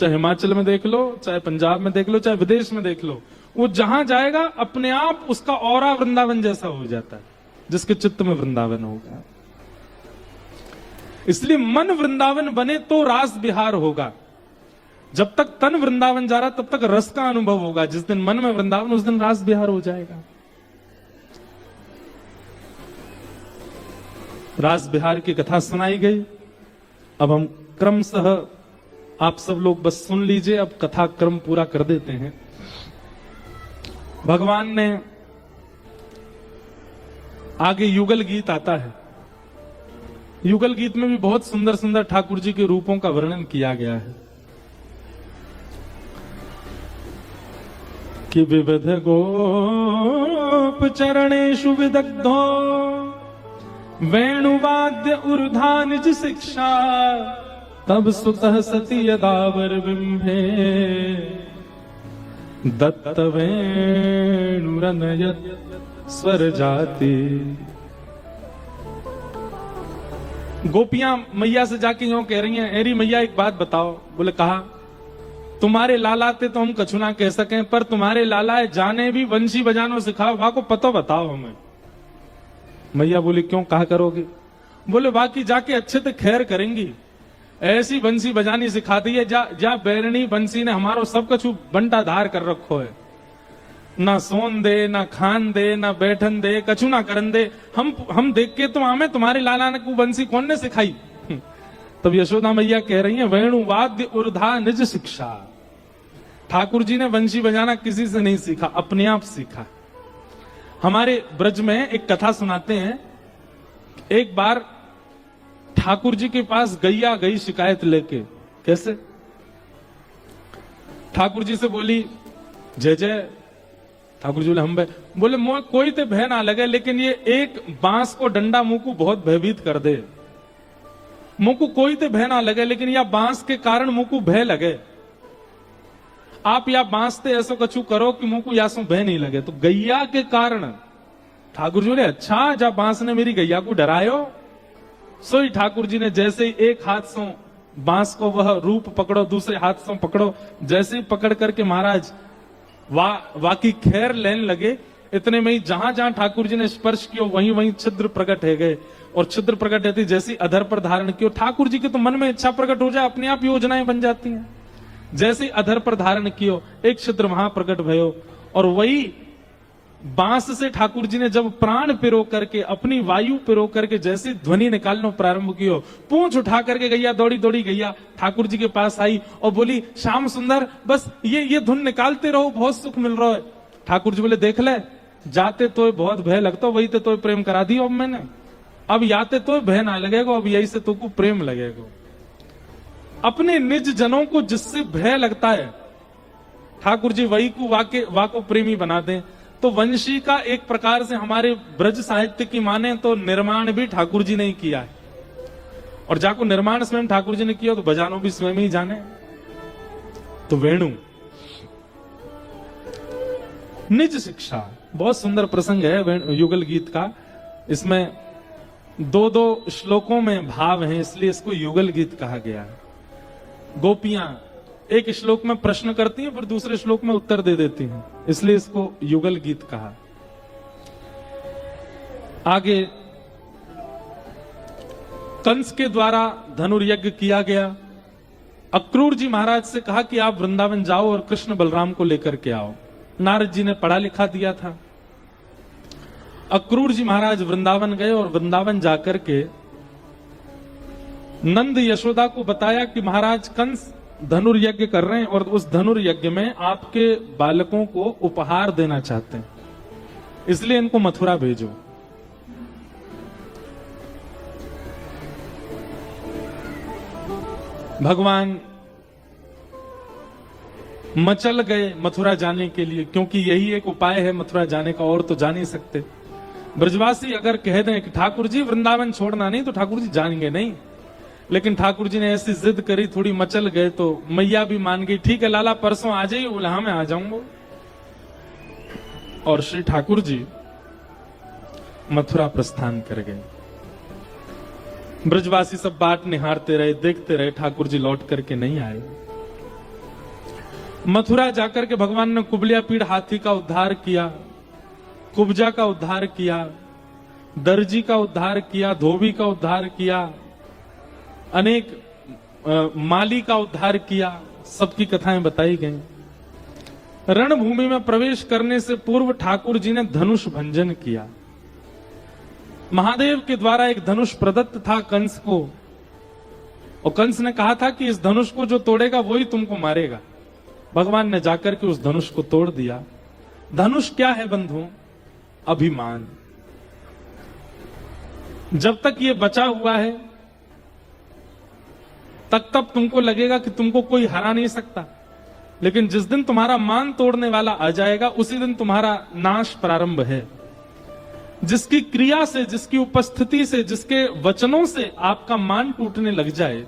चाहे हिमाचल में देख लो, चाहे पंजाब में देख लो, चाहे विदेश में देख लो, वो जहां जाएगा अपने आप उसका ऑरा वृंदावन जैसा हो जाता है, जिसके चित्त में वृंदावन होगा। इसलिए मन वृंदावन बने तो रास बिहार होगा। जब तक तन वृंदावन जा रहा तब तक रस का अनुभव होगा। जिस दिन मन में वृंदावन, उस दिन रास बिहार हो जाएगा। रास बिहार की कथा सुनाई गई। अब हम क्रमशः, आप सब लोग बस सुन लीजिए, अब कथा क्रम पूरा कर देते हैं। भगवान ने आगे युगल गीत आता है। युगल गीत में भी बहुत सुंदर सुंदर ठाकुर जी के रूपों का वर्णन किया गया है कि विविध गोप चरणेषु विदग्धो वेणुवाद्य ऊर्धा निज शिक्षा तब सुतः सती यदावर बिंभे दत्त वेणुरनयत स्वर जाति। गोपियां मैया से जाके यूं कह रही हैं, एरी मैया एक बात बताओ। बोले कहा, तुम्हारे लालाते तो हम कछु ना कह सकें, पर तुम्हारे लालाए जाने भी वंशी बजानो सिखाओ, वहां को पतो बताओ हमें। मैया बोली क्यों, कहा करोगे? बोले बाकी जाके अच्छे से खैर करेंगी, ऐसी बंसी बजानी सिखाती है जा बैरणी बंसी ने हमारो सब कछु बंटा धार कर रखो है। ना सोन दे, ना खान दे, ना बैठन दे, कछु ना करन दे। हम देख के तो हमें तुम्हारे लाला ने को बंसी कौन ने सिखाई? तब यशोदा मैया कह रही है, वेणु वाद्य ऊर्धा निज शिक्षा। ठाकुर जी ने बंसी बजाना किसी से नहीं सीखा, अपने आप सीखा। हमारे ब्रज में एक कथा सुनाते हैं। एक बार ठाकुर जी के पास गैया गई शिकायत लेके। कैसे? ठाकुर जी से बोली जय जय। ठाकुर जी बोले हम भय, बोले मोह कोई ते भय ना लगे, लेकिन ये एक बांस को डंडा मुंह को बहुत भयभीत कर दे। मुंह को कोई ते भय ना लगे, लेकिन या बांस के कारण मुंह को भय लगे। आप या बांस ते ऐसो कछु करो कि मुंह को यासो भय नहीं लगे। तो गैया के कारण ठाकुर जी बोले अच्छा, जब बांस ने मेरी गैया को डरायो। सोई ठाकुर जी ने जैसे ही एक हाथ से बांस को वह रूप पकड़ो, दूसरे हाथ से पकड़ो, जैसे ही पकड़ करके महाराज वाकी खैर लेने लगे, इतने में ही जहां जहां ठाकुर जी ने स्पर्श किया वहीं वहीं छिद्र प्रकट है गए। और छिद्र प्रकट होती जैसी अधर पर धारण किया, ठाकुर जी के तो मन में इच्छा प्रकट हो जाए, अपने आप योजनाएं बन जाती हैं। जैसे अधर पर धारण कियो, एक छिद्र वहां प्रकट भयो। और वही बांस से ठाकुर जी ने जब प्राण पिरो करके, अपनी वायु पिरो करके जैसे ध्वनि निकालना प्रारंभ कियो, पूंछ उठा करके गैया दौड़ी दौड़ी गैया ठाकुर जी के पास आई और बोली श्याम सुंदर बस ये धुन निकालते रहो, बहुत सुख मिल रहा है। ठाकुर जी बोले देख ले, जाते तो बहुत भय लगता, वही तो प्रेम करा दियो अब मैंने। अब याते तो भय ना लगेगा, अब यही से तो को प्रेम लगेगा। अपने निज जनों को जिससे भय लगता है ठाकुर जी वही को वाको प्रेमी बना दें। तो वंशी का एक प्रकार से हमारे ब्रज साहित्य की माने तो निर्माण भी ठाकुर जी ने ही किया है। और जाको निर्माण स्वयं ठाकुर जी ने किया तो बजानो भी स्वयं ही जाने। तो वेणु निज शिक्षा, बहुत सुंदर प्रसंग है युगल गीत का। इसमें दो दो श्लोकों में भाव है, इसलिए इसको युगल गीत कहा गया है। गोपियां एक श्लोक में प्रश्न करती हैं, फिर दूसरे श्लोक में उत्तर दे देती हैं, इसलिए इसको युगल गीत कहा। आगे कंस के द्वारा धनुर्यज्ञ किया गया। अक्रूर जी महाराज से कहा कि आप वृंदावन जाओ और कृष्ण बलराम को लेकर के आओ। नारद जी ने पढ़ा लिखा दिया था। अक्रूर जी महाराज वृंदावन गए और वृंदावन जाकर के नंद यशोदा को बताया कि महाराज कंस धनुर्यज्ञ कर रहे हैं और उस धनुर्यज्ञ में आपके बालकों को उपहार देना चाहते हैं, इसलिए इनको मथुरा भेजो। भगवान मचल गए मथुरा जाने के लिए, क्योंकि यही एक उपाय है मथुरा जाने का, और तो जा नहीं सकते। ब्रजवासी अगर कह दें कि ठाकुर जी वृंदावन छोड़ना नहीं, तो ठाकुर जी जाएंगे नहीं। लेकिन ठाकुर जी ने ऐसी जिद करी, थोड़ी मचल गए, तो मैया भी मान गई। ठीक है लाला परसों आ जाइए। बोला हाँ मैं आ जाऊंगा। और श्री ठाकुर जी मथुरा प्रस्थान कर गए। ब्रजवासी सब बाट निहारते रहे, देखते रहे, ठाकुर जी लौट करके नहीं आए। मथुरा जाकर के भगवान ने कुबलिया पीड़ हाथी का उद्धार किया, कुब्जा का उद्धार किया, दर्जी का उद्धार किया, धोबी का उद्धार किया, अनेक माली का उद्धार किया। सबकी कथाएं बताई गई। रणभूमि में प्रवेश करने से पूर्व ठाकुर जी ने धनुष भंजन किया। महादेव के द्वारा एक धनुष प्रदत्त था कंस को, और कंस ने कहा था कि इस धनुष को जो तोड़ेगा वही तुमको मारेगा। भगवान ने जाकर के उस धनुष को तोड़ दिया। धनुष क्या है बंधु? अभिमान। जब तक ये बचा हुआ है तब तुमको लगेगा कि तुमको कोई हरा नहीं सकता, लेकिन जिस दिन तुम्हारा मान तोड़ने वाला आ जाएगा उसी दिन तुम्हारा नाश प्रारंभ है। जिसकी क्रिया से, जिसकी उपस्थिति से, जिसके वचनों से आपका मान टूटने लग जाए,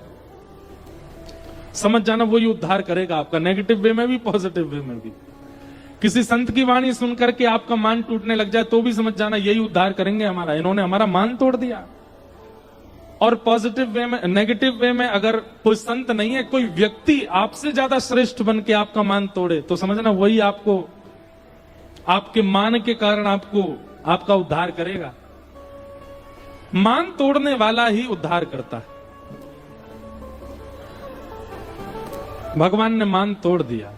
समझ जाना वही उद्धार करेगा आपका, नेगेटिव वे में भी पॉजिटिव वे में भी। किसी संत की वाणी सुनकर के आपका मान टूटने लग जाए तो भी समझ जाना यही उद्धार करेंगे हमारा, इन्होंने हमारा मान तोड़ दिया। और पॉजिटिव वे में, नेगेटिव वे में अगर कोई संत नहीं है, कोई व्यक्ति आपसे ज्यादा श्रेष्ठ बन के आपका मान तोड़े, तो समझना वही आपको, आपके मान के कारण आपको, आपका उद्धार करेगा। मान तोड़ने वाला ही उद्धार करता है। भगवान ने मान तोड़ दिया,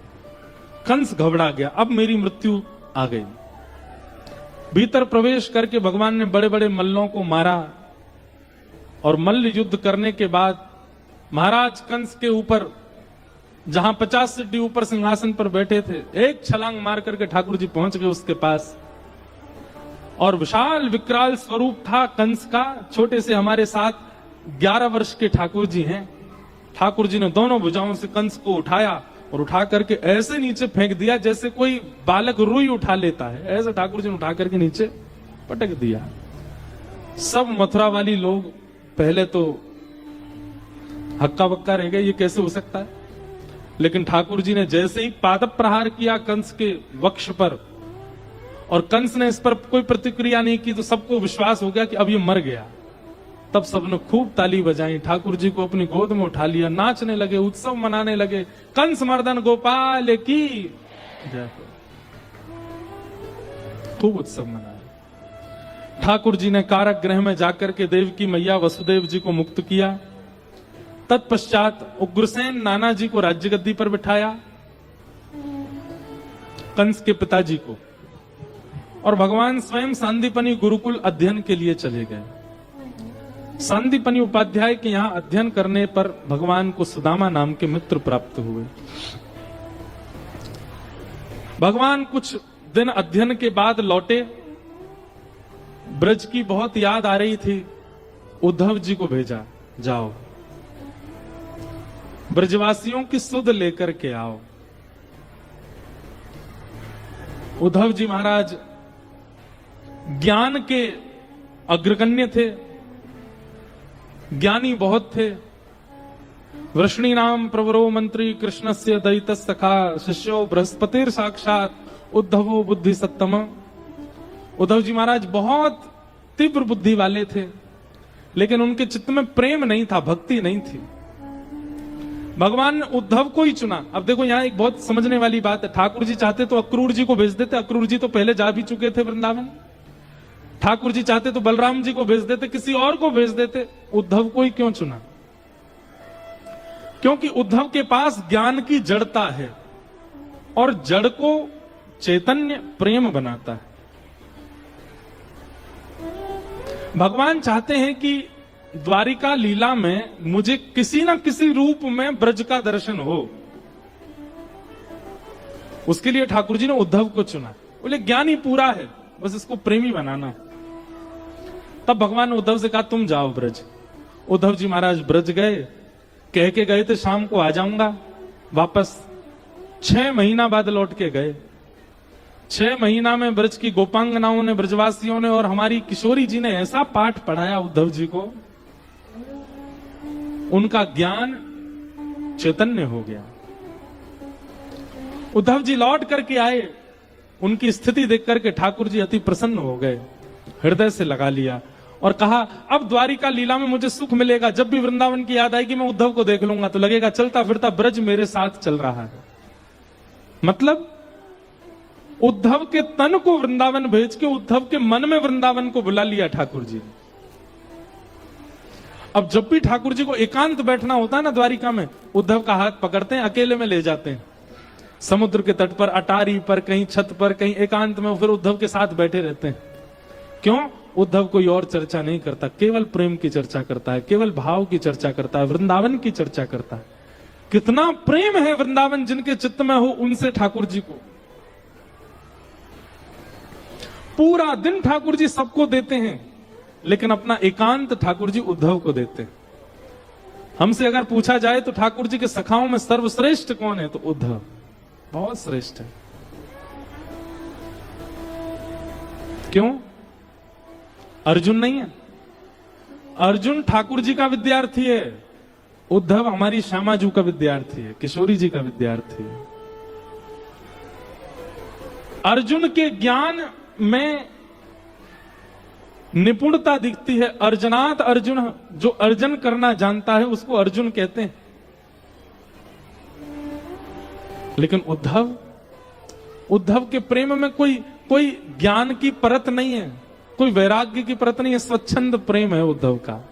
कंस घबरा गया, अब मेरी मृत्यु आ गई। भीतर प्रवेश करके भगवान ने बड़े बड़े मल्लों को मारा, और मल्ल युद्ध करने के बाद महाराज कंस के ऊपर, जहां 50 सीढ़ी ऊपर सिंहासन पर बैठे थे, एक छलांग मार करके ठाकुर जी पहुंच गए उसके पास। और विशाल विकराल स्वरूप था कंस का। छोटे से हमारे साथ 11 वर्ष के ठाकुर जी हैं। ठाकुर जी ने दोनों भुजाओं से कंस को उठाया और उठा करके ऐसे नीचे फेंक दिया जैसे कोई बालक रुई उठा लेता है, ऐसे ठाकुर जी ने उठा करके नीचे पटक दिया। सब मथुरा वाली लोग पहले तो हक्का बक्का रह गए, ये कैसे हो सकता है। लेकिन ठाकुर जी ने जैसे ही पादप प्रहार किया कंस के वक्ष पर, और कंस ने इस पर कोई प्रतिक्रिया नहीं की, तो सबको विश्वास हो गया कि अब ये मर गया। तब सबने खूब ताली बजाई, ठाकुर जी को अपनी गोद में उठा लिया, नाचने लगे, उत्सव मनाने लगे। कंस मर्दन गोपाल की जय हो। खूब उत्सव मनाया। ठाकुर जी ने कारागृह में जाकर के देवकी मैया वसुदेव जी को मुक्त किया। तत्पश्चात उग्रसेन नाना जी को राज्य गद्दी पर बिठाया, कंस के पिताजी को, और भगवान स्वयं सांदीपनी गुरुकुल अध्ययन के लिए चले गए। सांदीपनी उपाध्याय के यहां अध्ययन करने पर भगवान को सुदामा नाम के मित्र प्राप्त हुए। भगवान कुछ दिन अध्ययन के बाद लौटे। ब्रज की बहुत याद आ रही थी। उद्धव जी को भेजा, जाओ ब्रजवासियों की सुध लेकर के आओ। उद्धव जी महाराज ज्ञान के अग्रगण्य थे, ज्ञानी बहुत थे। वृष्णि नाम प्रवरो मंत्री कृष्णस्य दयित सखा शिष्यो बृहस्पतिर साक्षात उद्धवो बुद्धि सत्तम। उद्धव जी महाराज बहुत तीव्र बुद्धि वाले थे, लेकिन उनके चित्त में प्रेम नहीं था, भक्ति नहीं थी। भगवान ने उद्धव को ही चुना। अब देखो यहां एक बहुत समझने वाली बात है। ठाकुर जी चाहते तो अक्रूर जी को भेज देते, अक्रूर जी तो पहले जा भी चुके थे वृंदावन। ठाकुर जी चाहते तो बलराम जी को भेज देते, किसी और को भेज देते। उद्धव को ही क्यों चुना? क्योंकि उद्धव के पास ज्ञान की जड़ता है, और जड़ को चैतन्य प्रेम बनाता है। भगवान चाहते हैं कि द्वारिका लीला में मुझे किसी ना किसी रूप में ब्रज का दर्शन हो। उसके लिए ठाकुर जी ने उद्धव को चुना। बोले ज्ञानी पूरा है, बस इसको प्रेमी बनाना। तब भगवान ने उद्धव से कहा तुम जाओ ब्रज। उद्धव जी महाराज ब्रज गए, कह के गए थे शाम को आ जाऊंगा वापस। 6 महीना बाद लौट के गए। 6 महीना में ब्रज की गोपांगनाओं ने, ब्रजवासियों ने और हमारी किशोरी जी ने ऐसा पाठ पढ़ाया उद्धव जी को, उनका ज्ञान चैतन्य हो गया। उद्धव जी लौट करके आए, उनकी स्थिति देख करके ठाकुर जी अति प्रसन्न हो गए, हृदय से लगा लिया और कहा अब द्वारिका लीला में मुझे सुख मिलेगा। जब भी वृंदावन की याद आएगी मैं उद्धव को देख लूंगा, तो लगेगा चलता फिरता ब्रज मेरे साथ चल रहा है। मतलब उद्धव के तन को वृंदावन भेज के उद्धव के मन में वृंदावन को बुला लिया ठाकुर जी। अब जब भी ठाकुर जी को एकांत बैठना होता है ना द्वारिका में, उद्धव का हाथ पकड़ते हैं, अकेले में ले जाते हैं समुद्र के तट पर, अटारी पर, कहीं छत पर, कहीं एकांत में, फिर उद्धव के साथ बैठे रहते हैं। क्यों? उद्धव कोई और चर्चा नहीं करता, केवल प्रेम की चर्चा करता है, केवल भाव की चर्चा करता है, वृंदावन की चर्चा करता है। कितना प्रेम है वृंदावन जिनके चित्त में हो उनसे ठाकुर जी को। पूरा दिन ठाकुर जी सबको देते हैं, लेकिन अपना एकांत ठाकुर जी उद्धव को देते हैं। हमसे अगर पूछा जाए तो ठाकुर जी के सखाओं में सर्वश्रेष्ठ कौन है, तो उद्धव बहुत श्रेष्ठ है। क्यों? अर्जुन नहीं है। अर्जुन ठाकुर जी का विद्यार्थी है, उद्धव हमारी श्यामा जी का विद्यार्थी है, किशोरी जी का विद्यार्थी है। अर्जुन के ज्ञान में निपुणता दिखती है। अर्जनात अर्जुन, जो अर्जन करना जानता है उसको अर्जुन कहते हैं। लेकिन उद्धव के प्रेम में कोई ज्ञान की परत नहीं है, कोई वैराग्य की परत नहीं है, स्वच्छंद प्रेम है उद्धव का।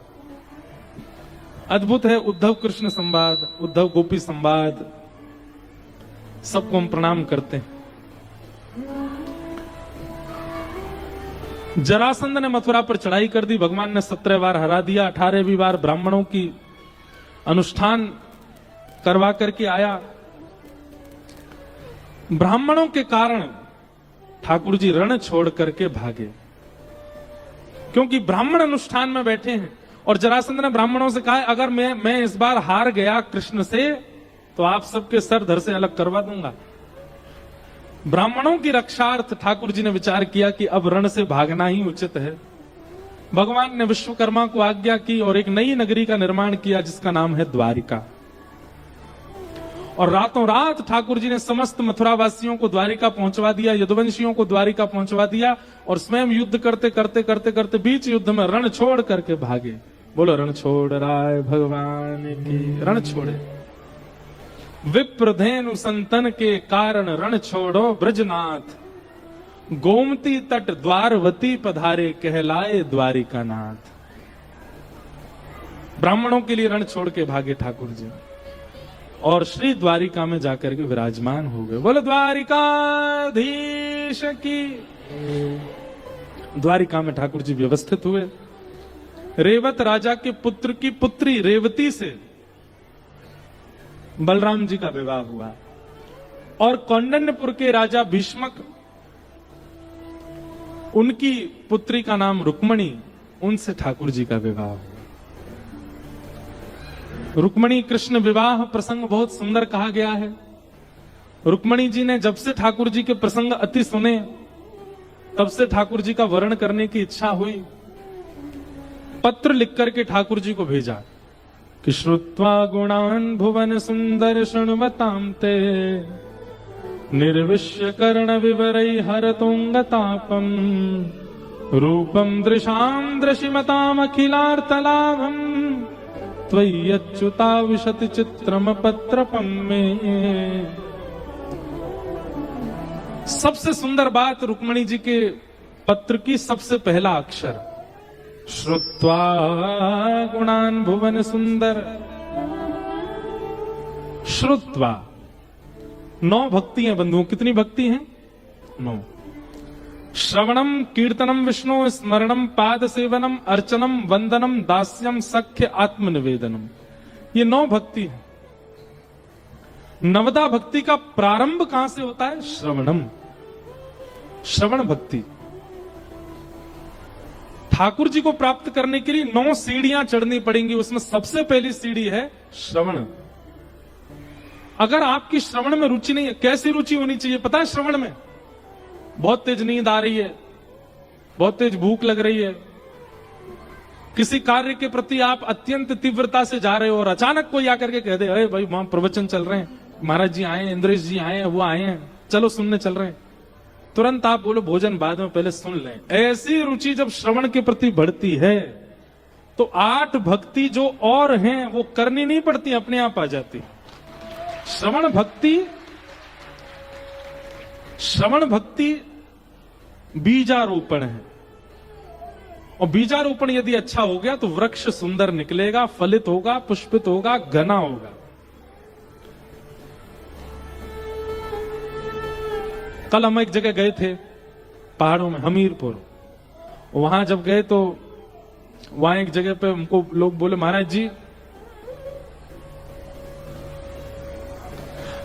अद्भुत है उद्धव कृष्ण संवाद, उद्धव गोपी संवाद, सबको हम प्रणाम करते हैं। जरासंध ने मथुरा पर चढ़ाई कर दी, भगवान ने 17 बार हरा दिया। 18वीं बार ब्राह्मणों की अनुष्ठान करवा करके आया। ब्राह्मणों के कारण ठाकुर जी रण छोड़ करके भागे, क्योंकि ब्राह्मण अनुष्ठान में बैठे हैं। और जरासंध ने ब्राह्मणों से कहा अगर मैं इस बार हार गया कृष्ण से तो आप सबके सर धर से अलग करवा दूंगा। ब्राह्मणों की रक्षार्थ ठाकुर जी ने विचार किया कि अब रण से भागना ही उचित है। भगवान ने विश्वकर्मा को आज्ञा की और एक नई नगरी का निर्माण किया जिसका नाम है द्वारिका। और रातों रात ठाकुर जी ने समस्त मथुरा वासियों को द्वारिका पहुंचवा दिया, यदुवंशियों को द्वारिका पहुंचवा दिया और स्वयं युद्ध करते करते करते करते बीच युद्ध में रण छोड़ करके भागे। बोलो रण छोड़ राय भगवान की। रण छोड़े। विप्रधेनु संतन के कारण रण छोड़ो ब्रजनाथ, गोमती तट द्वारवती पधारे कहलाए द्वारिका नाथ। ब्राह्मणों के लिए रण छोड़ के भागे ठाकुर जी और श्री द्वारिका में जाकर के विराजमान हो गए। बोलो द्वारिकाधीश की। द्वारिका में ठाकुर जी व्यवस्थित हुए। रेवत राजा के पुत्र की पुत्री रेवती से बलराम जी का विवाह हुआ और कौंडन्यपुर के राजा भीष्मक, उनकी पुत्री का नाम रुक्मणी, उनसे ठाकुर जी का विवाह हुआ। रुक्मणी कृष्ण विवाह प्रसंग बहुत सुंदर कहा गया है। रुक्मणी जी ने जब से ठाकुर जी के प्रसंग अति सुने तब से ठाकुर जी का वर्ण करने की इच्छा हुई। पत्र लिख करके ठाकुर जी को भेजा कि श्रुत्वा गुणान भुवन सुंदर शृण्वतां ते, निर्विश्य कर्ण विवरै हरतोंगतापम, रूपम दृशां दृशिमताम अखिलार्थलाभम, त्वय्यच्युता विशति चित्रम पत्रपम में। सबसे सुंदर बात रुक्मणी जी के पत्र की सबसे पहला अक्षर श्रुत्वा गुणान भुवन सुंदर। श्रुत्वा 9 भक्ति हैं बंधुओं। कितनी भक्ति हैं? 9। श्रवणम कीर्तनम विष्णु स्मरणम पाद सेवनम अर्चनम वंदनम दास्यम सख्य आत्मनिवेदनम, ये 9 भक्ति है। नवदा भक्ति का प्रारंभ कहां से होता है? श्रवणम, श्रवण भक्ति। ठाकुर जी को प्राप्त करने के लिए 9 सीढ़ियां चढ़नी पड़ेंगी। उसमें सबसे पहली सीढ़ी है श्रवण। अगर आपकी श्रवण में रुचि नहीं है, कैसी रुचि होनी चाहिए पता है? श्रवण में बहुत तेज नींद आ रही है, बहुत तेज भूख लग रही है, किसी कार्य के प्रति आप अत्यंत तीव्रता से जा रहे हो और अचानक कोई आकर के कह दे, अरे भाई वहां प्रवचन चल रहे हैं, महाराज जी आए हैं, इंद्रेश जी आए हैं, वो आए हैं, चलो सुनने चल रहे हैं, तुरंत आप बोलो भोजन बाद में, पहले सुन लें। ऐसी रुचि जब श्रवण के प्रति बढ़ती है तो 8 भक्ति जो और हैं वो करनी नहीं पड़ती, अपने आप आ जाती। श्रवण भक्ति बीजारोपण है और बीजारोपण यदि अच्छा हो गया तो वृक्ष सुंदर निकलेगा, फलित होगा, पुष्पित होगा, घना होगा। कल हम एक जगह गए थे पहाड़ों में, हमीरपुर। वहां जब गए तो वहां एक जगह पे हमको लोग बोले, महाराज जी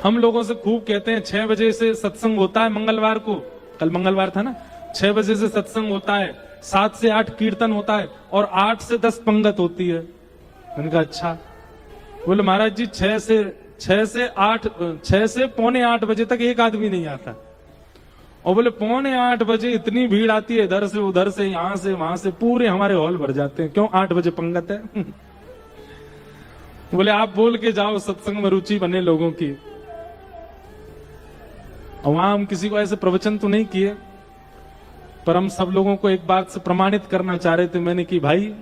हम लोगों से खूब कहते हैं 6 बजे से सत्संग होता है मंगलवार को, कल मंगलवार था ना, 6 बजे से सत्संग होता है, 7 से 8 कीर्तन होता है और 8 से 10 पंगत होती है। मैंने कहा अच्छा। बोले महाराज जी 6 से पौने 8 बजे तक एक आदमी नहीं आता। और बोले पौने 8 बजे इतनी भीड़ आती है, इधर से उधर से, यहां से वहां से, पूरे हमारे हॉल भर जाते हैं। क्यों? 8 बजे पंगत है। बोले आप बोल के जाओ सत्संग में रुचि बने लोगों की। और वहां हम किसी को ऐसे प्रवचन तो नहीं किए, पर हम सब लोगों को एक बात से प्रमाणित करना चाह रहे थे। मैंने कि भाई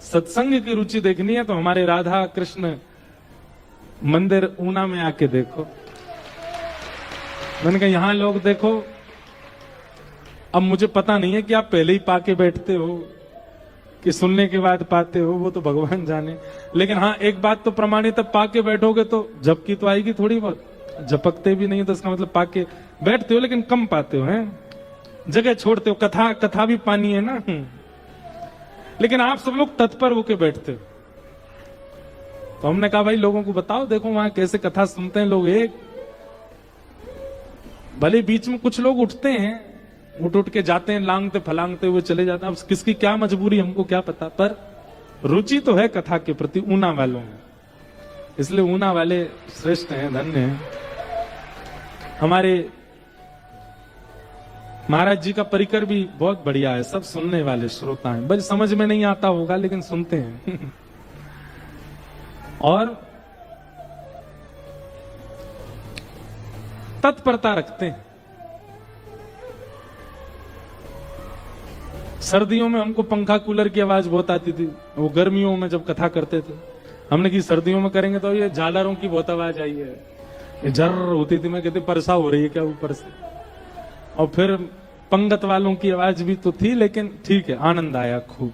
सत्संग की रुचि देखनी है तो हमारे राधा कृष्ण मंदिर ऊना में आके देखो। मैंने कहा यहां लोग देखो, अब मुझे पता नहीं है कि आप पहले ही पाके बैठते हो कि सुनने के बाद पाते हो, वो तो भगवान जाने। लेकिन हाँ एक बात तो प्रमाणित, अब पाके बैठोगे तो झपकी तो आएगी थोड़ी बहुत। झपकते भी नहीं तो इसका मतलब पाके बैठते हो लेकिन कम पाते हो, हैं जगह छोड़ते हो। कथा भी पानी है ना, लेकिन आप सब लोग तत्पर होके बैठते हो। तो हमने कहा भाई लोगों को बताओ, देखो वहां कैसे कथा सुनते हैं लोग। एक भले बीच में कुछ लोग उठते हैं, उठ के जाते हैं, लांगते फलांगते हुए चले जाते हैं। अब किसकी क्या मजबूरी हमको क्या पता, पर रुचि तो है कथा के प्रति ऊना वालों में। इसलिए ऊना वाले श्रेष्ठ हैं, धन्य हैं। हमारे महाराज जी का परिकर भी बहुत बढ़िया है, सब सुनने वाले श्रोता हैं, बस समझ में नहीं आता होगा लेकिन सुनते हैं। और तत्परता रखते हैं। सर्दियों में हमको पंखा कूलर की आवाज बहुत आती थी, वो गर्मियों में जब कथा करते थे हमने की सर्दियों में करेंगे तो ये झालरों की बहुत आवाज आई है, ये जर्र होती थी, मैं कहती परसा हो रही है क्या ऊपर से। और फिर पंगत वालों की आवाज भी तो थी, लेकिन ठीक है, आनंद आया खूब।